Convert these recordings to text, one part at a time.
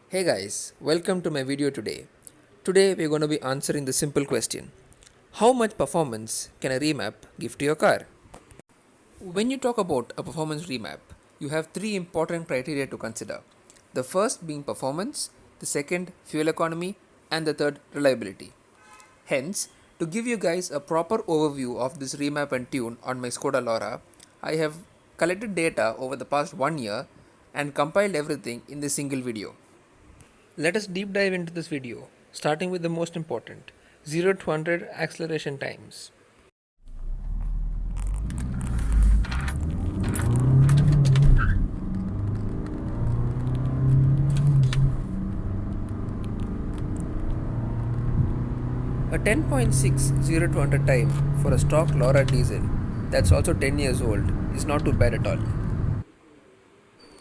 Hey guys, welcome to my video today. Today we're going to be answering the simple question. How much performance can a remap give to your car? When you talk about a performance remap, you have three important criteria to consider. The first being performance, the second fuel economy, and the third reliability. Hence, to give you guys a proper overview of this remap and tune on my Skoda Laura, I have collected data over the past 1 year and compiled everything in this single video. Let us deep dive into this video, starting with the most important 0 to 100 acceleration times. A 10.6 0 to 100 time for a stock Laura diesel that's also 10 years old is not too bad at all.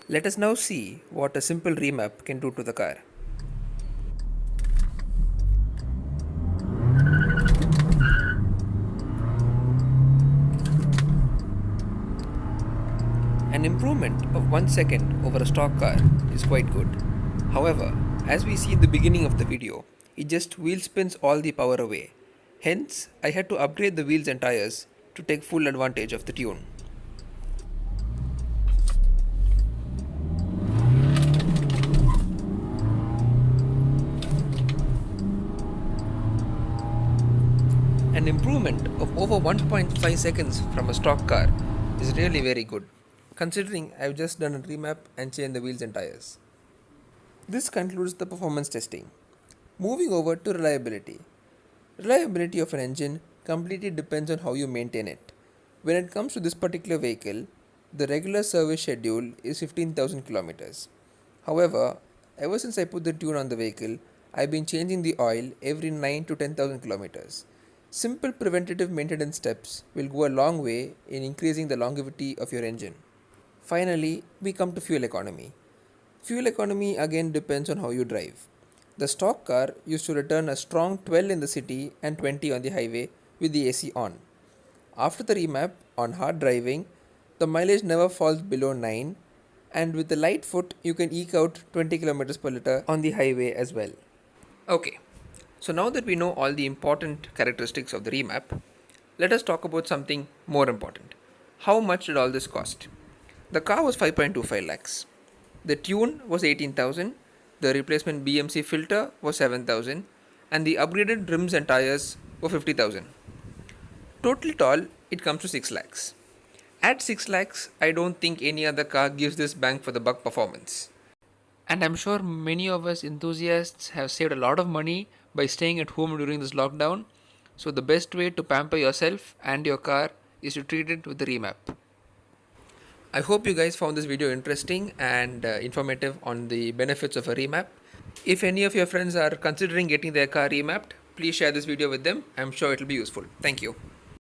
Let us now see what a simple remap can do to the car. An improvement of 1 second over a stock car is quite good. However, as we see in the beginning of the video, it just wheel spins all the power away. Hence, I had to upgrade the wheels and tires to take full advantage of the tune. An improvement of over 1.5 seconds from a stock car is really very good, considering I've just done a remap and changed the wheels and tires. This concludes the performance testing. Moving over to reliability. Reliability of an engine completely depends on how you maintain it. When it comes to this particular vehicle, the regular service schedule is 15,000 kilometers. However, ever since I put the tune on the vehicle, I've been changing the oil every 9 to 10,000 kilometers. Simple preventative maintenance steps will go a long way in increasing the longevity of your engine. Finally, we come to fuel economy. Fuel economy again depends on how you drive. The stock car used to return a strong 12 in the city and 20 on the highway with the AC on. After the remap on hard driving, the mileage never falls below 9, and with the light foot you can eke out 20 km per liter on the highway as well. Okay, so now that we know all the important characteristics of the remap, let us talk about something more important. How much did all this cost? The car was 5.25 lakhs. The tune was 18,000. The replacement BMC filter was 7,000 and the upgraded rims and tires were 50,000. Total it all, it comes to 6 lakhs. At 6 lakhs, I don't think any other car gives this bang for the buck performance. And I'm sure many of us enthusiasts have saved a lot of money by staying at home during this lockdown. So the best way to pamper yourself and your car is to treat it with the remap. I hope you guys found this video interesting and informative on the benefits of a remap. If any of your friends are considering getting their car remapped, please share this video with them. I'm sure it will be useful. Thank you.